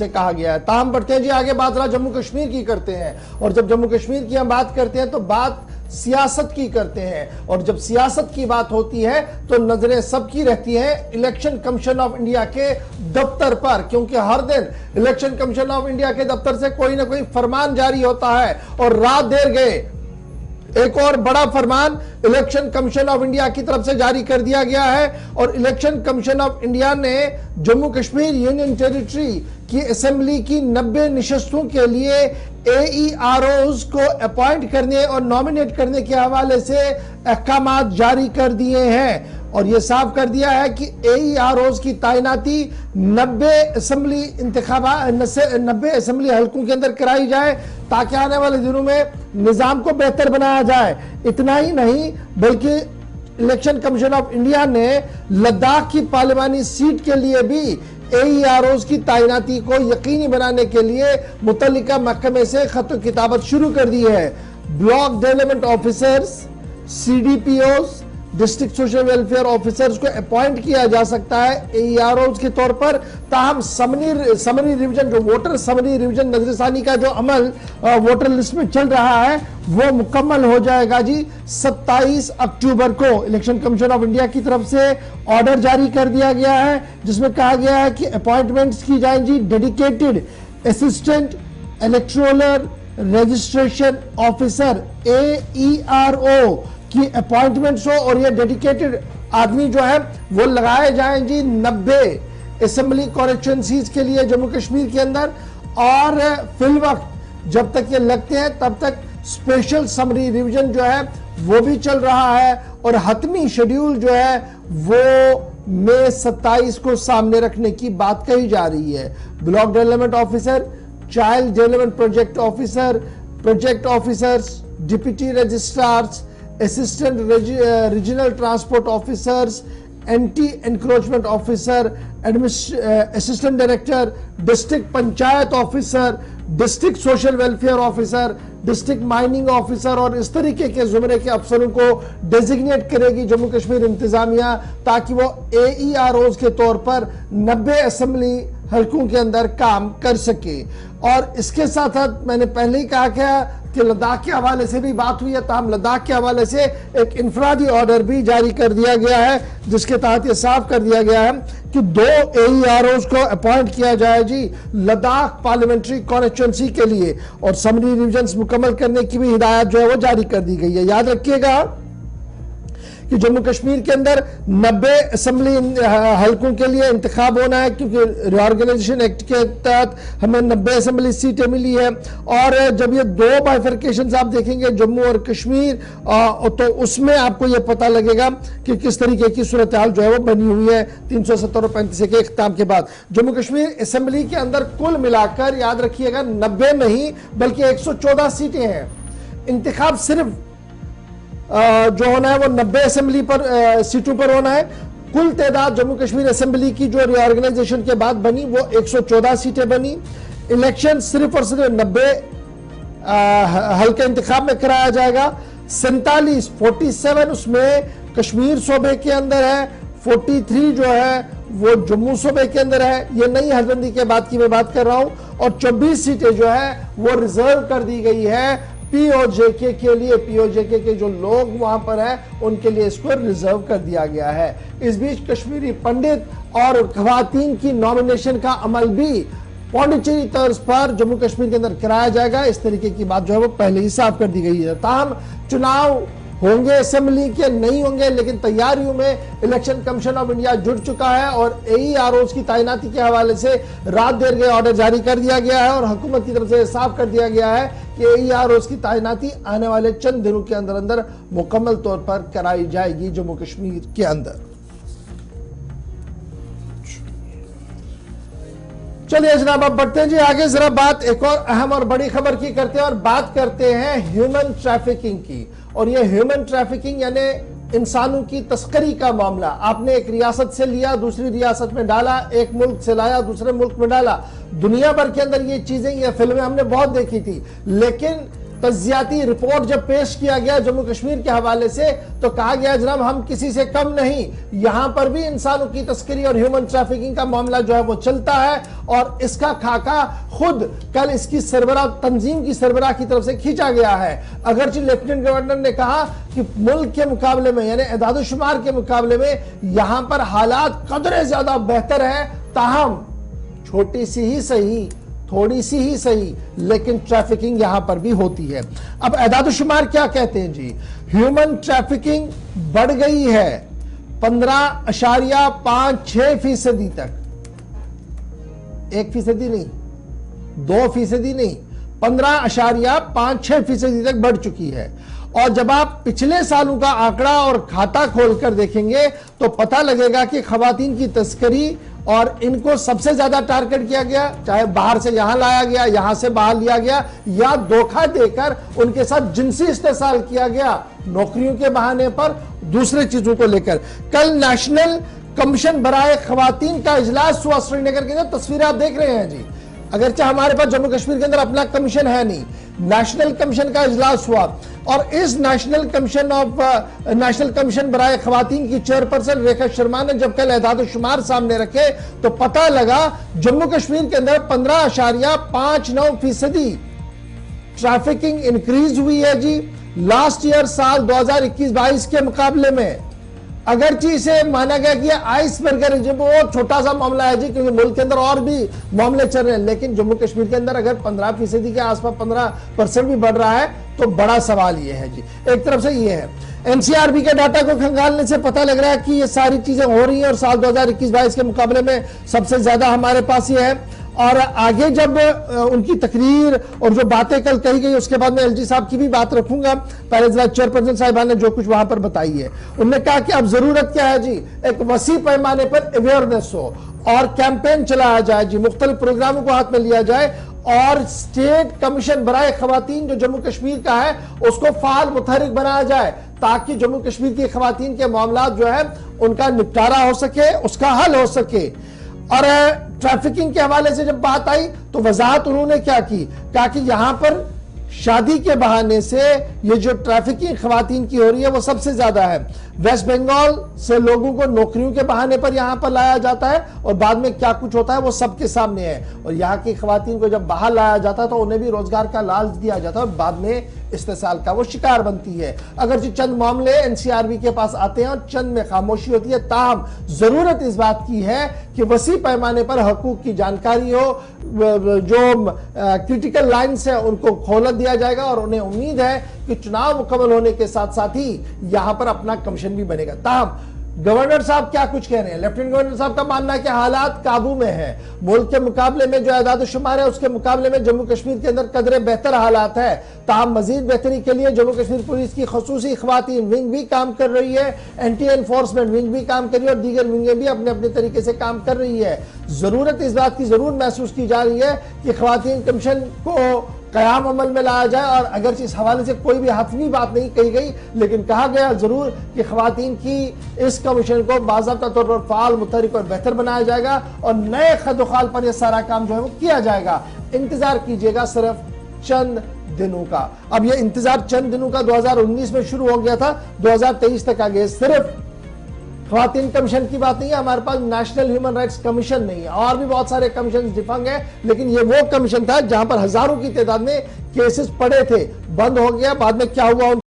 से कहा गया है। ताहम बढ़ते हैं जी आगे, बात जरा जम्मू कश्मीर की करते हैं। और जब जम्मू कश्मीर की हम बात करते हैं तो बात सियासत की करते हैं, और जब सियासत की बात होती है तो नजरें सबकी रहती हैं इलेक्शन कमीशन ऑफ इंडिया के दफ्तर पर, क्योंकि हर दिन इलेक्शन कमीशन ऑफ इंडिया के दफ्तर से कोई ना कोई फरमान जारी होता है। और रात देर गए एक और बड़ा फरमान इलेक्शन कमीशन ऑफ इंडिया की तरफ से जारी कर दिया गया है, और इलेक्शन कमीशन ऑफ इंडिया ने जम्मू कश्मीर यूनियन टेरिटरी की असेंबली की 90 निशस्तों के लिए AEROs को अपॉइंट करने और नॉमिनेट करने के हवाले से अहकामात जारी कर दिए हैं। और यह साफ कर दिया है कि AEROs की तैनाती 90 असेंबली हलकों के अंदर कराई जाए, ताकि आने वाले दिनों में निजाम को बेहतर बनाया जाए। इतना ही नहीं बल्कि इलेक्शन कमीशन ऑफ इंडिया ने लद्दाख की पार्लिमानी सीट के लिए भी AEROs की तैनाती को यकीनी बनाने के लिए मुतल्लिका महकमे से खत किताबत शुरू कर दी है। Block development officers, CDPOs, district social welfare officers को अपॉइंट किया जा सकता है AEROs के तौर पर। ताहम समरी रिवीजन, जो वोटर समरी रिवीजन नजरसानी का जो अमल वोटर लिस्ट में चल रहा है वो मुकम्मल हो जाएगा जी 27 अक्टूबर को। इलेक्शन कमीशन ऑफ इंडिया की तरफ से ऑर्डर जारी कर दिया गया है, जिसमें कहा गया है कि अपॉइंटमेंट्स की जाएंगी dedicated assistant electoral registration officer AERO की अपॉइंटमेंट्स हो, और ये डेडिकेटेड आदमी जो है वो लगाए जाएं जी 90 असेंबली कॉन्स्टिट्यूएंसीज के लिए जम्मू कश्मीर के अंदर। और फिल वक्त जब तक ये लगते हैं तब तक स्पेशल समरी रिवीजन जो है वो भी चल रहा है, और हतमी शेड्यूल जो है वो मई 27 को सामने रखने की बात कही जा रही है। Block development officer, child development project officers, deputy registrars, assistant regional transport officers, anti encroachment officer, assistant director, district panchayat officer, district social welfare officer, district mining officer, और इस तरीके के जुमरे के अफसरों को डेजिग्नेट करेगी जम्मू कश्मीर इंतजामिया, ताकि वो AEROs के तौर पर 90 असेंबली हलकों के अंदर काम कर सके। और इसके साथ साथ मैंने पहले ही कहा क्या कि लद्दाख के हवाले से भी बात हुई है, ताहम लद्दाख के हवाले से एक इनफरादी ऑर्डर भी जारी कर दिया गया है, जिसके तहत यह साफ कर दिया गया है कि 2 AEROs को अपॉइंट किया जाए जी लद्दाख पार्लियामेंट्री कॉन्स्टिट्यूएंसी के लिए, और समरी रिविजन्स मुकम्मल करने की भी हिदायत जो है वो जारी कर दी गई है। याद रखिएगा कि जम्मू कश्मीर के अंदर 90 असेंबली हलकों के लिए इंतखाब होना है, क्योंकि रिऑर्गेनाइजेशन एक्ट के तहत हमें 90 असेंबली सीटें मिली है। और जब ये 2 बाइफर्केशन आप देखेंगे जम्मू और कश्मीर, तो उसमें आपको ये पता लगेगा कि किस तरीके की सूरत हाल जो है वो बनी हुई है 370 और 35 के इख्तिताम के बाद। जम्मू कश्मीर असेंबली के अंदर कुल मिलाकर याद रखिएगा 90 नहीं बल्कि 114 सीटें हैं। इंतखाब सिर्फ जो होना है वो 90 असेंबली पर सीटों पर होना है। कुल तादाद जम्मू कश्मीर असेंबली की जो रिऑर्गेनाइजेशन के बाद बनी वो 114 सीटें बनी। इलेक्शन सिर्फ और सिर्फ 90 हल्के इंतखाब में कराया जाएगा। 47 उसमें कश्मीर सूबे के अंदर है, 43 जो है वो जम्मू सूबे के अंदर है। ये नई हदबंदी के बाद की मैं बात कर रहा हूं, और 24 सीटें जो है वो रिजर्व कर दी गई है POJK के लिए। POJK के जो लोग वहां पर हैं उनके लिए इसको रिजर्व कर दिया गया है। इस बीच कश्मीरी पंडित और खवातीन की नॉमिनेशन का अमल भी पौंडीचेरी तर्ज पर जम्मू कश्मीर के अंदर कराया जाएगा। इस तरीके की बात जो है वो पहले ही साफ कर दी गई है। ताहम चुनाव होंगे असेंबली के, नहीं होंगे, लेकिन तैयारियों में इलेक्शन कमीशन ऑफ इंडिया जुट चुका है, और AEROs की तैनाती के हवाले से रात देर गए ऑर्डर जारी कर दिया गया है, और हुकूमत की तरफ से साफ कर दिया गया है कि AEROs की तैनाती आने वाले चंद दिनों के अंदर अंदर मुकम्मल तौर पर कराई जाएगी जम्मू कश्मीर के अंदर। चलिए जनाब अब बढ़ते हैं जी आगे, जरा बात एक और अहम और बड़ी खबर की करते हैं, और बात करते हैं ह्यूमन ट्रैफिकिंग की। और ये ह्यूमन ट्रैफिकिंग यानी इंसानों की तस्करी का मामला। आपने एक रियासत से लिया, दूसरी रियासत में डाला, एक मुल्क से लाया, दूसरे मुल्क में डाला। दुनिया भर के अंदर ये चीजें, ये फिल्में हमने बहुत देखी थी, लेकिन तज्जियाती रिपोर्ट जब पेश किया गया जम्मू कश्मीर के हवाले से, तो कहा गया जनाब हम किसी से कम नहीं, यहां पर भी इंसानों की तस्करी और ह्यूमन ट्रैफिकिंग का मामला जो है वो चलता है। और इसका खाका खुद कल इसकी सरबराह तंजीम की सरबराह की तरफ से खींचा गया है। अगरचे लेफ्टिनेंट गवर्नर ने कहा कि मुल्क के मुकाबले में यानी एदाद-ओ-शुमार के मुकाबले में यहां पर हालात कदरे ज्यादा बेहतर है, ताहम छोटी सी ही सही, थोड़ी सी ही सही, लेकिन ट्रैफिकिंग यहां पर भी होती है। अब एदाद-ओ-शुमार क्या कहते हैं जी? ह्यूमन ट्रैफिकिंग बढ़ गई है 15.56% तक, 1% नहीं, 2% नहीं, 15.56% तक बढ़ चुकी है। और जब आप पिछले सालों का आंकड़ा और खाता खोलकर देखेंगे तो पता लगेगा कि खवातीन की तस्करी और इनको सबसे ज्यादा टारगेट किया गया, चाहे बाहर से यहां लाया गया, यहां से बाहर लिया गया, या धोखा देकर उनके साथ जिनसी इस्तेसाल किया गया नौकरियों के बहाने पर, दूसरे चीजों को लेकर। कल नेशनल कमीशन बराए खवातीन का इजलास हुआ श्रीनगर के अंदर, तस्वीरें आप देख रहे हैं जी। अगरचे हमारे पास जम्मू कश्मीर के अंदर अपना कमीशन है नहीं, नेशनल कमीशन का इजलास हुआ और इस नेशनल कमीशन बराए खवातीन की चेयरपर्सन रेखा शर्मा ने जब कल एदाद-ओ-शुमार सामने रखे तो पता लगा जम्मू कश्मीर के अंदर 15.59% ट्रैफिकिंग इंक्रीज हुई है जी लास्ट ईयर साल 2021-22 के मुकाबले में। अगरचे इसे माना गया कि आइसबर्गर जो बहुत छोटा सा मामला है जी, क्योंकि मुल्क के अंदर और भी मामले चल रहे हैं, लेकिन जम्मू कश्मीर के अंदर अगर 15% के आसपास 15% भी बढ़ रहा है तो बड़ा सवाल ये है जी। एक तरफ से ये है, एनसीआरबी के डाटा को खंगालने से पता लग रहा है कि ये सारी चीजें हो रही हैं और साल 2021-22 के मुकाबले में सबसे ज्यादा हमारे पास ये है। और आगे जब उनकी तकरीर और जो बातें कल कही गई उसके बाद में एलजी साहब की भी बात रखूंगा। पहले जरा चेयरपर्सन साहिबा ने जो कुछ वहां पर बताई है, उन्होंने कहा कि अब जरूरत क्या है जी, एक वसी पैमाने पर अवेयरनेस हो और कैंपेन चलाया जाए जी, मुख्तलिफ प्रोग्रामों को हाथ में लिया जाए और स्टेट कमीशन बराए खवातीन जो जम्मू कश्मीर का है उसको फाल मुतहरिक बनाया जाए, ताकि जम्मू कश्मीर की खवातीन के मामला जो है उनका निपटारा हो सके, उसका हल हो सके। और ट्रैफिकिंग के हवाले से जब बात आई तो वजाहत उन्होंने क्या की, कहा कि यहां पर शादी के बहाने से ये जो ट्रैफिकिंग खवातीन की हो रही है वो सबसे ज्यादा है। वेस्ट बंगाल से लोगों को नौकरियों के बहाने पर यहां पर लाया जाता है और बाद में क्या कुछ होता है वो सबके सामने है। और यहाँ की खवातीन को जब बाहर लाया जाता है तो उन्हें भी रोजगार का लालच दिया जाता है और बाद में इस्तेसाल का वो शिकार बनती है। अगर जो चंद मामले एनसीआरबी के पास आते हैं और चंद में खामोशी होती है, ताहम जरूरत इस बात की है कि वसी पैमाने पर हकूक की जानकारी हो, जो क्रिटिकल लाइन्स है उनको खोल दिया जाएगा और उन्हें उम्मीद है कि चुनाव मुकम्मल होने के साथ साथ ही यहां पर अपना कमीशन भी बनेगा। ताहम गवर्नर साहब क्या कुछ कह रहे हैं, लेफ्टिनेंट गवर्नर साहब का मानना है कि हालात काबू में है, मुल्क के मुकाबले में जो एदाद-ओ-शुमार है उसके मुकाबले में जम्मू कश्मीर के अंदर कदरे बेहतर हालात है। ताहम मजीद बेहतरी के लिए जम्मू कश्मीर पुलिस की खसूसी खवातीन विंग भी काम कर रही है, एंटी एनफोर्समेंट विंग भी काम कर रही है और दीगर विंगें भी अपने अपने तरीके से काम कर रही है। जरूरत इस बात की जरूर महसूस की जा रही है कि खवातीन कमीशन को कयाम अमल में लाया जाए। और अगर इस हवाले से कोई भी हतमी बात नहीं कही गई, लेकिन कहा गया जरूर कि खवातीन की इस कमीशन को बाज़ाब्ता तौर पर फाल, मुतहरिक और बेहतर बनाया जाएगा और नए खदोखाल पर यह सारा काम जो है वो किया जाएगा। इंतजार कीजिएगा सिर्फ चंद दिनों का। अब यह इंतजार चंद दिनों का 2019 में शुरू हो गया था, 2023 तक आ गया। सिर्फ खवातीन कमीशन की बात नहीं है, हमारे पास नेशनल ह्यूमन राइट्स कमीशन नहीं है, और भी बहुत सारे कमीशन डिफंग है, लेकिन ये वो कमीशन था जहां पर हजारों की तादाद में केसेस पड़े थे, बंद हो गया। बाद में क्या हुआ